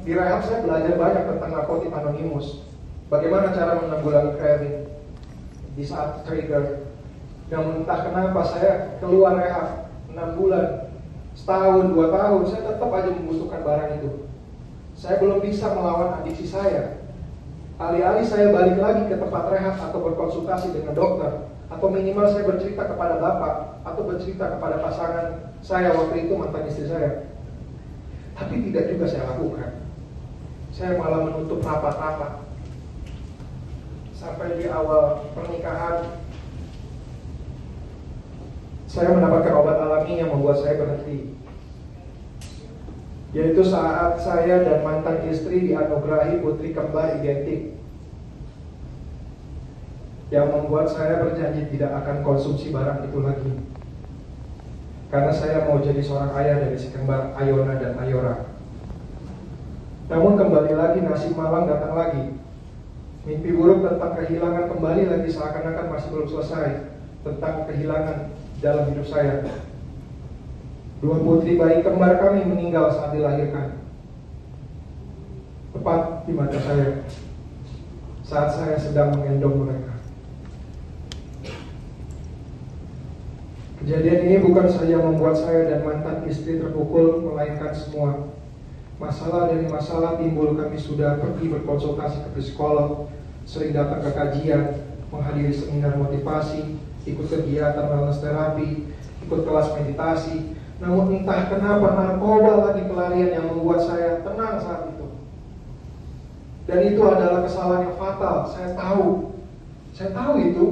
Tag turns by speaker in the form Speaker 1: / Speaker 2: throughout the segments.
Speaker 1: Di rehab saya belajar banyak tentang narkotik anonimus. Bagaimana cara menanggulangi craving di saat trigger. Namun entah kenapa saya keluar rehab 6 bulan, setahun, 2 tahun, saya tetap aja membutuhkan barang itu. Saya belum bisa melawan adiksi saya. Alih-alih saya balik lagi ke tempat rehab atau berkonsultasi dengan dokter, atau minimal saya bercerita kepada bapak atau bercerita kepada pasangan saya waktu itu, mantan istri saya. Tapi tidak juga saya lakukan. Saya malah menutup rapat-rapat. Sampai di awal pernikahan saya mendapatkan obat alami yang membuat saya berhenti, yaitu saat saya dan mantan istri dianugerahi putri kembar identik, yang membuat saya berjanji tidak akan konsumsi barang itu lagi, karena saya mau jadi seorang ayah dari si kembar Ayona dan Ayora. Namun kembali lagi nasib malang datang lagi. Mimpi buruk tentang kehilangan kembali lagi, seakan-akan masih belum selesai. Tentang kehilangan dalam hidup saya. 2 putri bayi kembar kami meninggal saat dilahirkan, tepat di mata saya saat saya sedang menggendong mereka. Kejadian ini bukan saja membuat saya dan mantan istri terpukul, melainkan semua masalah dari masalah timbul. Kami sudah pergi berkonsultasi ke psikolog, sering datang ke kajian, menghadiri seminar motivasi, ikut kegiatan wellness terapi, ikut kelas meditasi. Namun entah kenapa narkoba lagi pelarian yang membuat saya tenang saat itu. Dan itu adalah kesalahan yang fatal. Saya tahu itu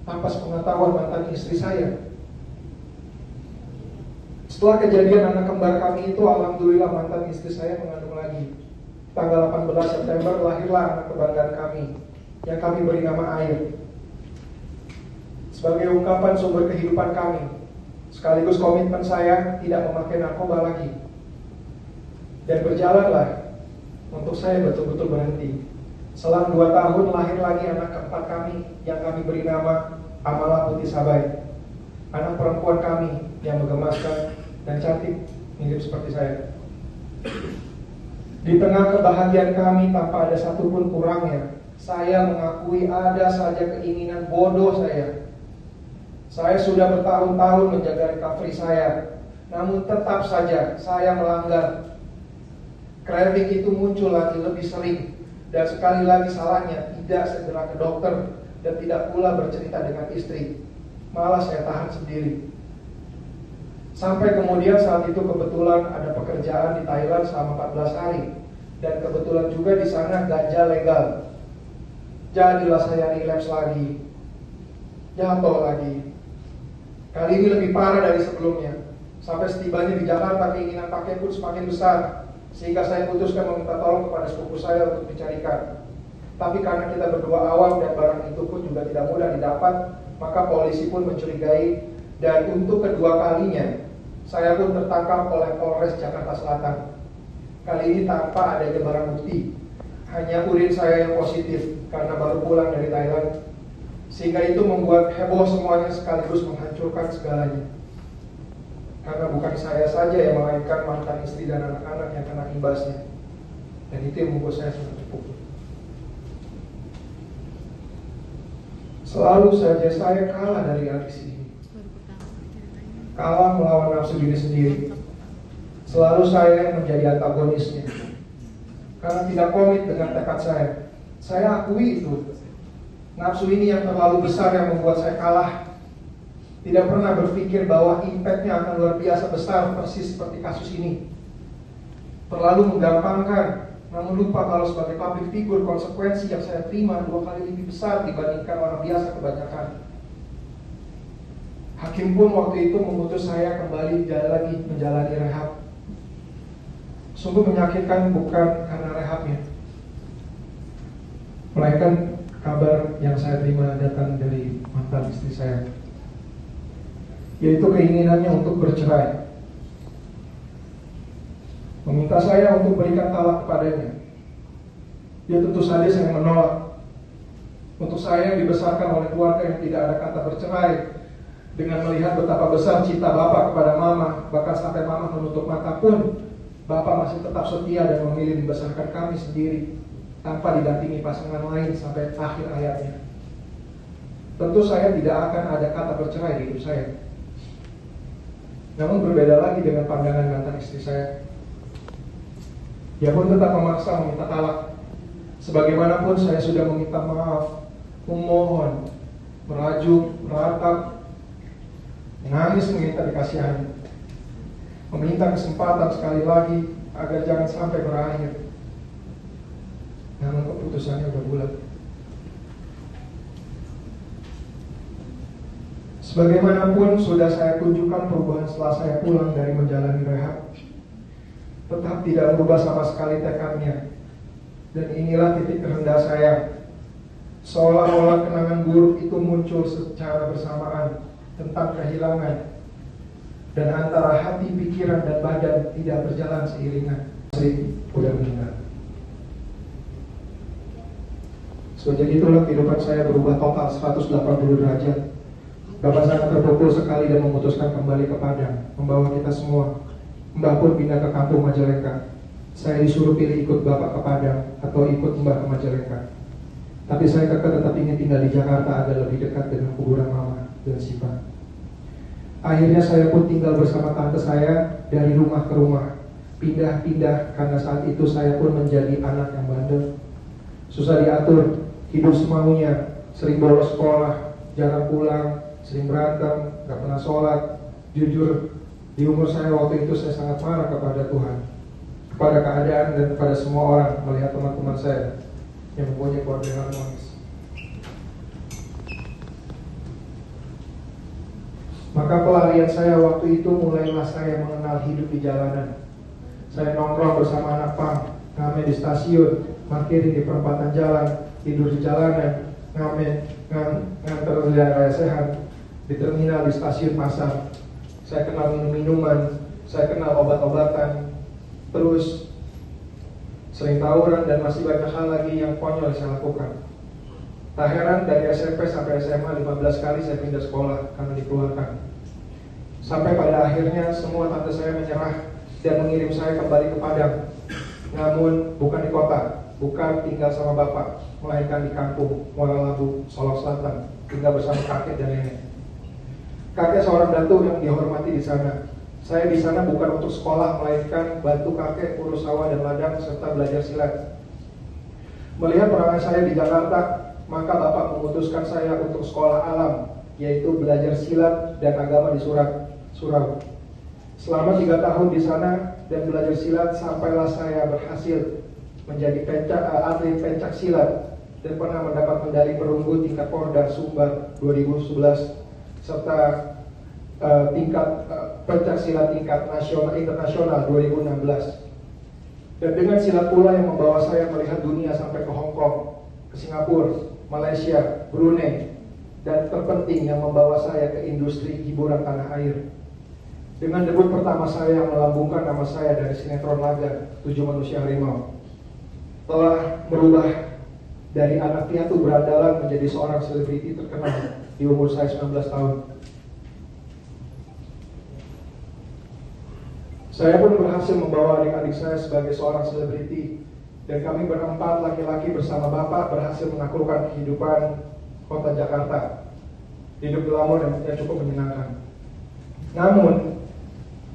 Speaker 1: tanpa sepengetahuan mantan istri saya. Setelah kejadian anak kembar kami itu, alhamdulillah mantan istri saya mengandung lagi. Tanggal 18 September lahirlah anak kebanggaan kami, yang kami beri nama Air. Sebagai ungkapan sumber kehidupan kami, sekaligus komitmen saya tidak memakai narkoba lagi. Dan berjalanlah untuk saya betul-betul berhenti. Selang 2 tahun lahir lagi anak keempat kami, yang kami beri nama Amala Putih Sabai. Anak perempuan kami yang menggemaskan dan cantik, mirip seperti saya. Di tengah kebahagiaan kami tanpa ada satupun kurangnya, saya mengakui ada saja keinginan bodoh saya. Saya sudah bertahun-tahun menjaga recovery saya, namun tetap saja saya melanggar. Craving itu muncul lagi lebih sering, dan sekali lagi salahnya tidak segera ke dokter dan tidak pula bercerita dengan istri. Malah saya tahan sendiri. Sampai kemudian saat itu kebetulan ada pekerjaan di Thailand selama 14 hari, dan kebetulan juga di sana ganja legal. Jadilah saya relapse lagi, jatuh lagi. Kali ini lebih parah dari sebelumnya. Sampai setibanya di Jakarta, keinginan pakai pun semakin besar, sehingga saya putuskan meminta tolong kepada sepupu saya untuk dicarikan. Tapi karena kita berdua awam dan barang itu pun juga tidak mudah didapat, maka polisi pun mencurigai. Dan untuk kedua kalinya, saya pun tertangkap oleh Polres Jakarta Selatan. Kali ini tanpa adanya barang bukti, hanya urin saya yang positif karena baru pulang dari Thailand. Sehingga itu membuat heboh semuanya, sekaligus menghancurkan segalanya. Karena bukan saya saja yang melainkan mantan istri dan anak-anak yang kena imbasnya. Dan itu yang membuat saya sangat terpukul. Selalu saja saya kalah dari adiksi ini. Kalah melawan nafsu diri sendiri. Selalu saya yang menjadi antagonisnya. Karena tidak komit dengan tekad saya. Saya akui itu. Nafsu ini yang terlalu besar yang membuat saya kalah. Tidak pernah berpikir bahwa impact-nya akan luar biasa besar, persis seperti kasus ini. Terlalu menggampangkan, namun lupa kalau sebagai public figure, konsekuensi yang saya terima 2 kali lebih besar dibandingkan orang biasa kebanyakan. Hakim pun waktu itu memutus saya kembali lagi menjalani rehab. Sungguh menyakitkan, bukan karena rehabnya, melainkan kabar yang saya terima datang dari mantan istri saya, yaitu keinginannya untuk bercerai, meminta saya untuk berikan talak kepadanya. Ya tentu saja saya menolak. Untuk saya yang dibesarkan oleh keluarga yang tidak ada kata bercerai, dengan melihat betapa besar cinta bapak kepada mama, bahkan sampai mama menutup mata pun Bapak masih tetap setia dan memilih membesarkan kami sendiri tanpa didampingi pasangan lain sampai akhir hayatnya. Tentu saya tidak akan ada kata bercerai di hidup saya. Namun berbeda lagi dengan pandangan mantan istri saya. Dia pun tetap memaksa meminta talak. Sebagaimanapun saya sudah meminta maaf, memohon, merajuk, meratap, menangis meminta dikasihani, meminta kesempatan sekali lagi agar jangan sampai berakhir. Namun keputusannya sudah bulat. Sebagaimanapun sudah saya tunjukkan perubahan setelah saya pulang dari menjalani rehab, tetap tidak berubah sama sekali tekadnya. Dan inilah titik terendah saya. Seolah-olah kenangan buruk itu muncul secara bersamaan tentang kehilangan, dan antara hati, pikiran, dan badan tidak berjalan seiringan. Sri sudah meninggal. Sejak itulah kehidupan saya berubah total 180 derajat. Bapak sangat terpukul sekali dan memutuskan kembali ke Padang, membawa kita semua. Mbah pun pindah ke kampung Majalengka. Saya disuruh pilih ikut Bapak ke Padang atau ikut Mbah ke Majalengka. Tapi saya tetap ingin tinggal di Jakarta agar lebih dekat dengan kuburan Mama dan Siva. Akhirnya saya pun tinggal bersama tante saya dari rumah ke rumah. Pindah-pindah karena saat itu saya pun menjadi anak yang bandel. Susah diatur, hidup semaunya, sering bolos sekolah, jarang pulang, sering berantem, gak pernah sholat. Jujur, di umur saya waktu itu saya sangat marah kepada Tuhan, kepada keadaan, dan kepada semua orang melihat teman-teman saya yang mempunyai keluarga yang harmonis. Maka pelarian saya waktu itu mulailah saya mengenal hidup di jalanan. Saya nongkrong bersama anak pang, ngamen di stasiun, parkirin di perempatan jalan, tidur di jalanan, nganter raya sehat di terminal di stasiun pasar. Saya kenal minum-minuman, saya kenal obat-obatan, terus sering tawuran, dan masih banyak hal lagi yang konyol saya lakukan. Tak heran dari SMP sampai SMA 15 kali saya pindah sekolah karena dikeluarkan. Sampai pada akhirnya semua tante saya menyerah dan mengirim saya kembali ke Padang. Namun bukan di kota, bukan tinggal sama bapak, melainkan di kampung Muara Labu, Solok Selatan, tinggal bersama kakek dan nenek. Kakek seorang datuk yang dihormati di sana. Saya di sana bukan untuk sekolah, melainkan bantu kakek urus sawah dan ladang serta belajar silat. Melihat perangai saya di Jakarta, maka bapak memutuskan saya untuk sekolah alam, yaitu belajar silat dan agama di Surau. Selama 3 tahun di sana dan belajar silat, sampailah saya berhasil menjadi atlet pencak silat dan pernah mendapat medali perunggu tingkat Porda Sumbar 2011 serta tingkat pencak silat tingkat nasional internasional 2016. Dan dengan silat pula yang membawa saya melihat dunia sampai ke Hong Kong, ke Singapura, Malaysia, Brunei, dan terpenting yang membawa saya ke industri hiburan tanah air. Dengan debut pertama saya yang melambungkan nama saya dari sinetron laga 7 Manusia Harimau, telah merubah dari anak piatu berandalan menjadi seorang selebriti terkenal di umur saya 19 tahun. Saya pun berhasil membawa adik-adik saya sebagai seorang selebriti, dan kami berempat laki-laki bersama bapak berhasil menaklukkan kehidupan kota Jakarta. Hidup glamor yang cukup menyenangkan. Namun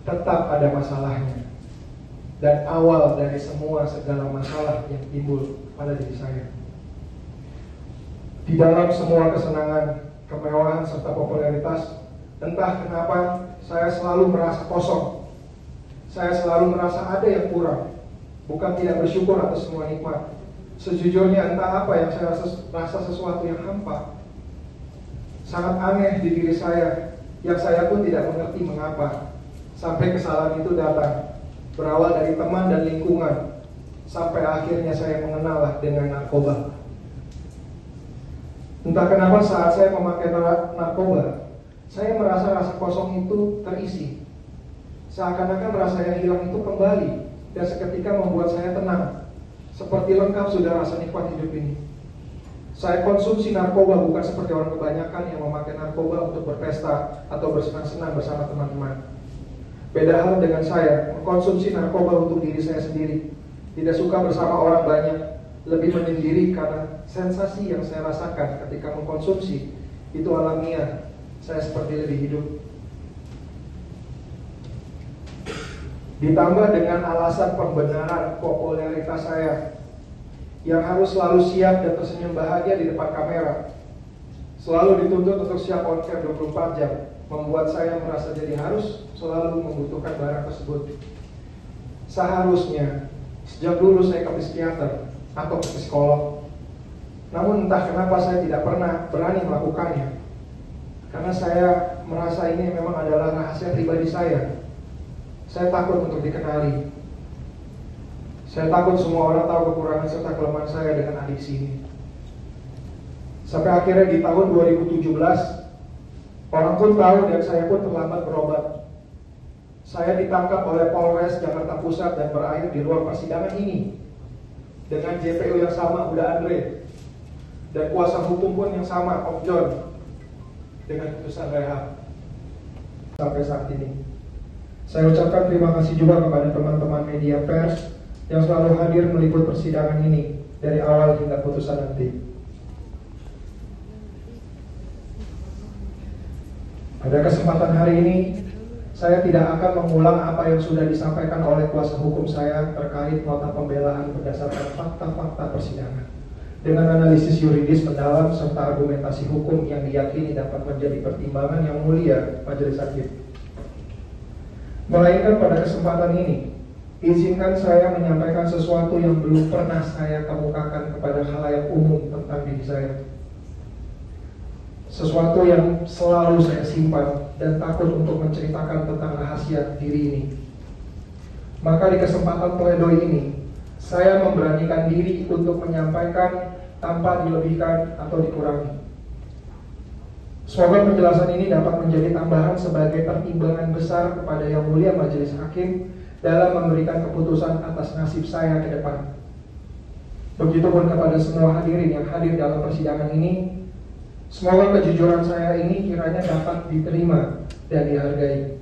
Speaker 1: tetap ada masalahnya, dan awal dari segala masalah yang timbul pada diri saya. Di dalam semua kesenangan, kemewahan, serta popularitas, entah kenapa saya selalu merasa kosong. Saya selalu merasa ada yang kurang, bukan tidak bersyukur atas semua nikmat. Sejujurnya entah apa yang saya rasa sesuatu yang hampa. Sangat aneh di diri saya, yang saya pun tidak mengerti mengapa. Sampai kesalahan itu datang, berawal dari teman dan lingkungan, sampai akhirnya saya mengenallah dengan narkoba. Entah kenapa saat saya memakai narkoba, saya merasa rasa kosong itu terisi. Seakan-akan rasa yang hilang itu kembali, dan seketika membuat saya tenang, seperti lengkap sudah rasa nikmat hidup ini. Saya konsumsi narkoba bukan seperti orang kebanyakan yang memakai narkoba untuk berpesta atau bersenang-senang bersama teman-teman. Beda hal dengan saya, mengkonsumsi narkoba untuk diri saya sendiri. Tidak suka bersama orang banyak, lebih menyendiri karena sensasi yang saya rasakan ketika mengkonsumsi itu alamiah. Saya seperti lebih hidup. Ditambah dengan alasan pembenaran popularitas saya yang harus selalu siap dan tersenyum bahagia di depan kamera, selalu dituntut untuk siap on cam 24 jam, membuat saya merasa jadi harus selalu membutuhkan barang tersebut. Seharusnya sejak dulu saya ke psikiater atau ke psikolog, namun entah kenapa saya tidak pernah berani melakukannya, karena saya merasa ini memang adalah rahasia pribadi saya. Saya takut untuk dikenali. Saya takut semua orang tahu kekurangan serta kelemahan saya dengan adiksi ini. Sampai akhirnya di tahun 2017, orang pun tahu dan saya pun terlambat berobat. Saya ditangkap oleh Polres Jakarta Pusat dan berakhir di luar persidangan ini dengan JPU yang sama, Uda Andre, dan kuasa hukum pun yang sama, Om John, dengan putusan rehab sampai saat ini. Saya ucapkan terima kasih juga kepada teman-teman media pers yang selalu hadir meliput persidangan ini dari awal hingga putusan nanti. Pada kesempatan hari ini, saya tidak akan mengulang apa yang sudah disampaikan oleh kuasa hukum saya terkait nota pembelaan berdasarkan fakta-fakta persidangan, dengan analisis yuridis mendalam serta argumentasi hukum yang diyakini dapat menjadi pertimbangan yang mulia majelis hakim. Melainkan pada kesempatan ini, izinkan saya menyampaikan sesuatu yang belum pernah saya kemukakan kepada khalayak umum tentang diri saya. Sesuatu yang selalu saya simpan dan takut untuk menceritakan tentang rahasia diri ini. Maka di kesempatan pledoi ini, saya memberanikan diri untuk menyampaikan tanpa dilebihkan atau dikurangi. Semoga penjelasan ini dapat menjadi tambahan sebagai pertimbangan besar kepada Yang Mulia Majelis Hakim dalam memberikan keputusan atas nasib saya ke depan. Begitupun kepada semua hadirin yang hadir dalam persidangan ini. Semoga kejujuran saya ini kiranya dapat diterima dan dihargai.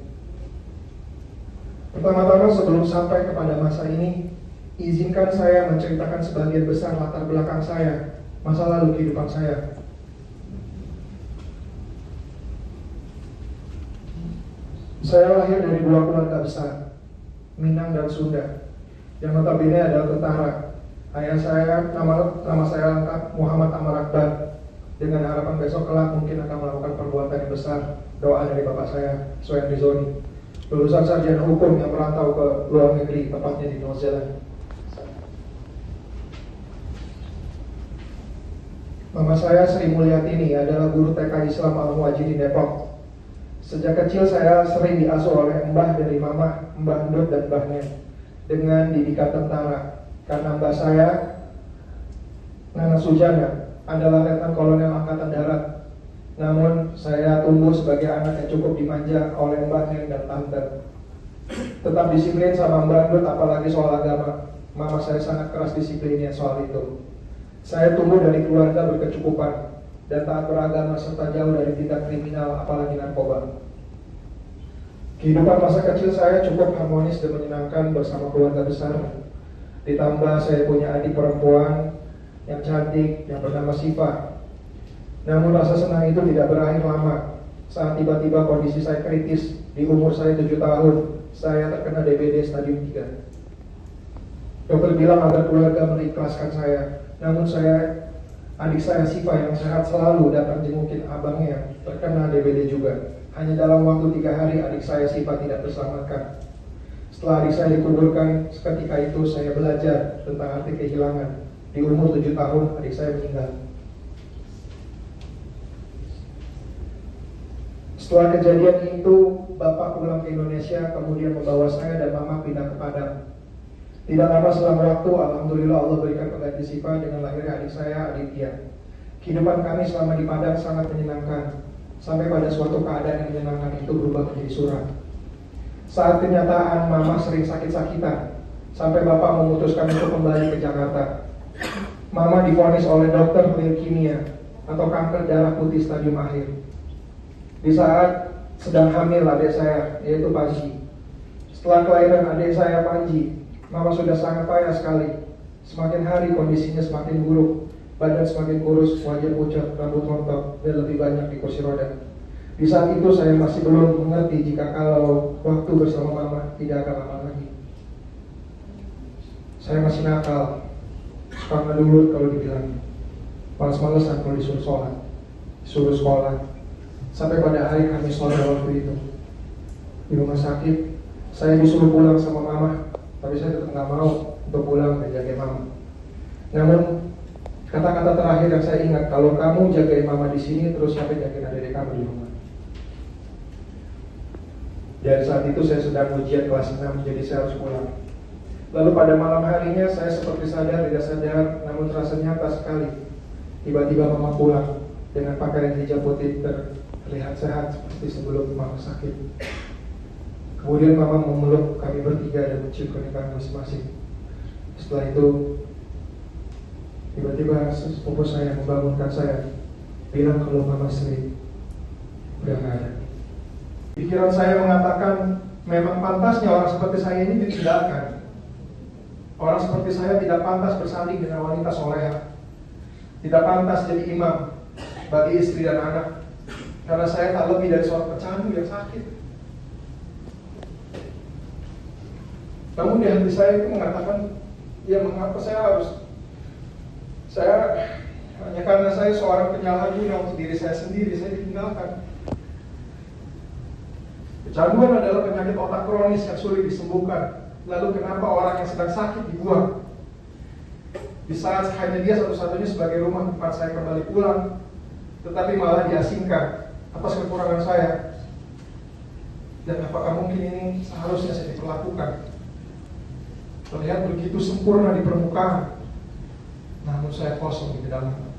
Speaker 1: Pertama-tama sebelum sampai kepada masa ini, izinkan saya menceritakan sebagian besar latar belakang saya, masa lalu kehidupan saya. Saya lahir dari dua keluarga besar, Minang dan Sunda, yang notabene adalah tentara. Ayah saya, nama saya lengkap Muhammad Amar Akbar. Dengan harapan besok kelak mungkin akan melakukan perbuatan yang besar. Doa dari bapak saya, Soen Rizoni, lulusan sarjana hukum yang merantau ke luar negeri, tepatnya di New Zealand. Mama saya Sri Mulyatini adalah guru TK Islam Al-Muwajjid di Depok. Sejak kecil saya sering diasuh oleh mbah dari mama, Mbah Ndut dan Mbah Nen, dengan didikan tentara. Karena mbah saya, Nana Sujana, adalah Letnan Kolonel Angkatan Darat. Namun saya tumbuh sebagai anak yang cukup dimanja oleh Mbah Nen dan Tante. Tetap disiplin sama Mbah Ndut, apalagi soal agama. Mama saya sangat keras disiplinnya soal itu. Saya tumbuh dari keluarga berkecukupan dan taat beragama serta jauh dari tindak kriminal, apalagi narkoba. Kehidupan masa kecil saya cukup harmonis dan menyenangkan bersama keluarga besar. Ditambah saya punya adik perempuan yang cantik yang bernama Siva. Namun rasa senang itu tidak berakhir lama saat tiba-tiba kondisi saya kritis. Di umur saya 7 tahun, saya terkena DBD stadium 3. Dokter bilang agar keluarga mengikhlaskan saya. Namun adik saya Siva yang sehat selalu datang jengukin abangnya terkena DBD juga. Hanya dalam waktu 3 hari adik saya Siva tidak terselamatkan. Setelah adik saya dikuburkan, seketika itu saya belajar tentang arti kehilangan. Di umur 7 tahun adik saya meninggal. Setelah kejadian itu, bapak pulang ke Indonesia, kemudian membawa saya dan mama pindah ke Padang. Tidak lama selang waktu, alhamdulillah Allah berikan pengganti Siva dengan lahirnya adik saya, Aditya. Kehidupan kami selama di Padang sangat menyenangkan, sampai pada suatu keadaan yang menyenangkan itu berubah menjadi suram. Saat kenyataan mama sering sakit-sakitan, sampai bapak memutuskan untuk kembali ke Jakarta. Mama divonis oleh dokter leukemia atau kanker darah putih stadium akhir. Di saat sedang hamil adik saya, yaitu Paji. Setelah kelahiran adik saya Panji, Mama sudah sangat payah sekali. Semakin hari kondisinya semakin buruk, badan semakin kurus, wajah pucat, rambut rontok, dan lebih banyak di kursi roda. Di saat itu saya masih belum mengerti jika kalau waktu bersama Mama tidak akan lama lagi. Saya masih nakal, suka ngelulut kalau dibilang, malas-malesan kalau disuruh sholat, disuruh sekolah. Sampai pada hari Kamis sore waktu itu, di rumah sakit, saya disuruh pulang sama Mama, tapi saya tetap nggak mau untuk pulang dan jaga Mama. Namun kata-kata terakhir yang saya ingat, kalau kamu jagain Mama di sini, terus siapa jagain adik kamu di rumah? Dan saat itu saya sedang ujian kelas 6, jadi saya harus pulang. Lalu pada malam harinya saya seperti sadar tidak sadar, namun terasa nyata sekali. Tiba-tiba Mama pulang dengan pakaian hijab putih, terlihat sehat seperti sebelum Mama sakit. Kemudian Mama memeluk kami bertiga dan mencium kami masing-masing. Setelah itu tiba-tiba sepupu saya membangunkan saya, bilang kalau Mama Sri udah gak ada. Pikiran saya mengatakan memang pantasnya orang seperti saya ini ditinggalkan. Orang seperti saya tidak pantas bersanding dengan wanita soleha, tidak pantas jadi imam bagi istri dan anak, karena saya tak lebih dari seorang pecandu yang sakit. Namun di hati saya itu mengatakan, ya mengapa saya hanya karena saya seorang penyalahguna untuk diri saya sendiri, saya ditinggalkan. Kecanduan adalah penyakit otak kronis yang sulit disembuhkan. Lalu kenapa orang yang sedang sakit dibuang? Di saat hanya dia satu-satunya sebagai rumah tempat saya kembali pulang, tetapi malah diasingkan atas kekurangan saya. Dan apakah mungkin ini seharusnya saya diperlakukan? Terlihat begitu sempurna di permukaan, namun saya kosong di dalam.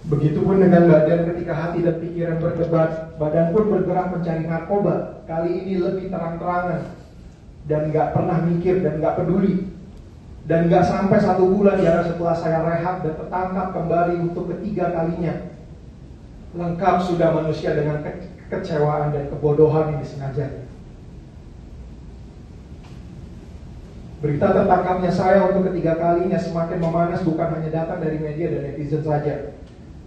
Speaker 1: Begitupun dengan badan ketika hati dan pikiran berdebat, badan pun bergerak mencari narkoba. Kali ini lebih terang-terangan, dan gak pernah mikir dan gak peduli. Dan gak sampai 1 bulan ya setelah saya rehat dan tertangkap kembali untuk ketiga kalinya. Lengkap sudah manusia dengan kekecewaan dan kebodohan yang disengaja. Berita tertangkapnya saya untuk ketiga kalinya semakin memanas, bukan hanya datang dari media dan netizen saja.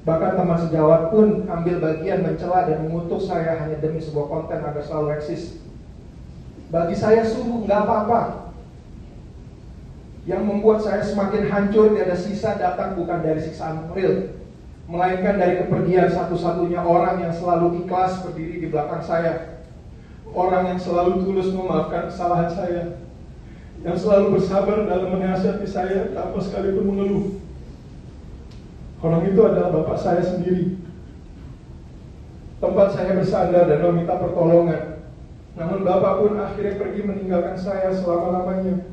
Speaker 1: Bahkan teman sejawat pun ambil bagian mencela dan mengutuk saya hanya demi sebuah konten agar selalu eksis. Bagi saya sungguh nggak apa-apa. Yang membuat saya semakin hancur tiada sisa datang bukan dari siksaan real, melainkan dari kepergian satu-satunya orang yang selalu ikhlas berdiri di belakang saya. Orang yang selalu tulus memaafkan kesalahan saya, yang selalu bersabar dalam menasihati saya tanpa sekalipun mengeluh. Orang itu adalah bapak saya sendiri. Tempat saya bersandar dan meminta pertolongan. Namun bapak pun akhirnya pergi meninggalkan saya selama-lamanya.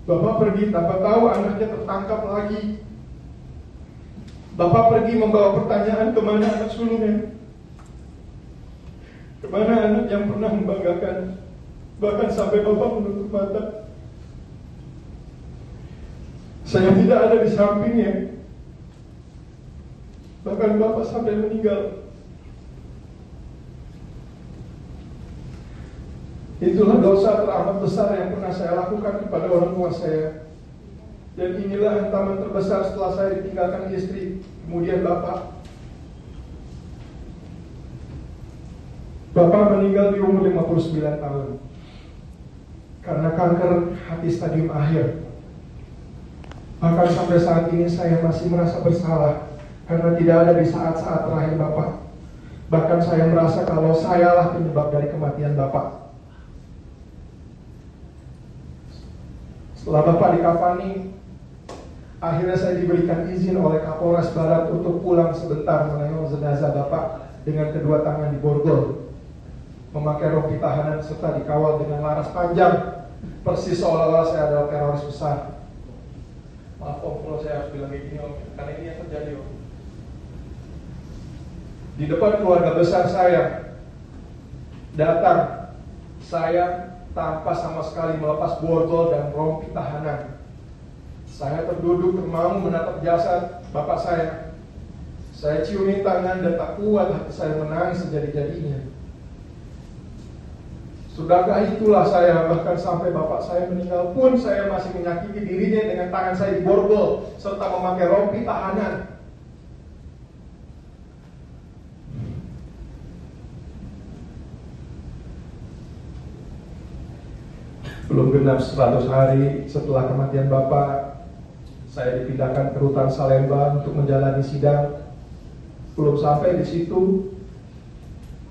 Speaker 1: Bapak pergi tanpa tahu anaknya tertangkap lagi. Bapak pergi membawa pertanyaan, kemana anak sulungnya? Kemana anak yang pernah membanggakan? Bahkan sampai bapak menutup mata. Saya tidak ada di sampingnya. Bahkan bapak sampai meninggal. Itulah dosa teramat besar yang pernah saya lakukan kepada orang tua saya. Dan inilah hantaman terbesar setelah saya ditinggalkan istri, kemudian bapak. Bapak meninggal di umur 59 tahun karena kanker hati stadium akhir. Bahkan sampai saat ini saya masih merasa bersalah karena tidak ada di saat-saat terakhir Bapak. Bahkan saya merasa kalau sayalah penyebab dari kematian Bapak. Setelah Bapak dikafani, akhirnya saya diberikan izin oleh Kapolres Barat untuk pulang sebentar menengok jenazah Bapak dengan kedua tangan di borgol, memakai rompi tahanan serta dikawal dengan laras panjang, persis seolah-olah saya adalah teroris besar. Maaf Om, kalau saya harus bilang kayak gini Om, karena ini yang terjadi Om. Di depan keluarga besar saya datang, saya tanpa sama sekali melepas borgol dan rompi tahanan. Saya terduduk termangu menatap jasad bapak saya Saya ciumi tangan dan tak kuat hati saya menangis sejadi-jadinya. Sudahkah itulah saya, bahkan sampai bapak saya meninggal pun saya masih menyakiti dirinya dengan tangan saya diborgol serta memakai rompi tahanan. Belum genap 100 hari setelah kematian bapak, saya dipindahkan ke rutan Salemba untuk menjalani sidang. Belum sampai di situ,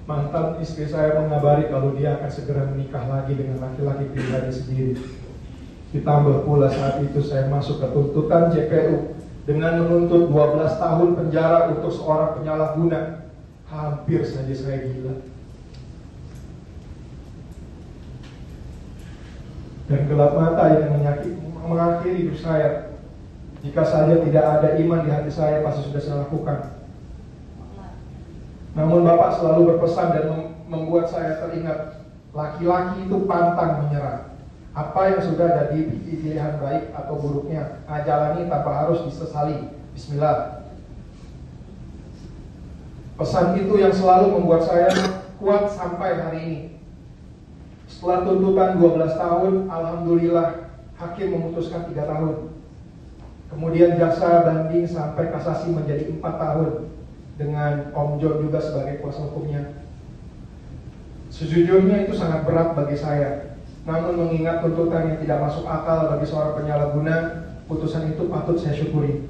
Speaker 1: mantan istri saya mengabari kalau dia akan segera menikah lagi dengan laki-laki pilihannya sendiri. Ditambah pula saat itu saya masuk ke tuntutan JPU dengan menuntut 12 tahun penjara untuk seorang penyalahguna. Hampir saja saya gila. Dan gelap mata yang mengakhiri hidup saya. Jika saja tidak ada iman di hati saya, pasti sudah saya lakukan. Namun Bapak selalu berpesan dan membuat saya teringat, laki-laki itu pantang menyerah. Apa yang sudah jadi pilihan baik atau buruknya, jalani tanpa harus disesali. Bismillah. Pesan itu yang selalu membuat saya kuat sampai hari ini. Setelah tuntutan 12 tahun, alhamdulillah hakim memutuskan 3 tahun. Kemudian jaksa banding sampai kasasi menjadi 4 tahun dengan Om John juga sebagai kuasa hukumnya. Sejujurnya itu sangat berat bagi saya. Namun mengingat tuntutan yang tidak masuk akal bagi seorang penyalahguna, putusan itu patut saya syukuri.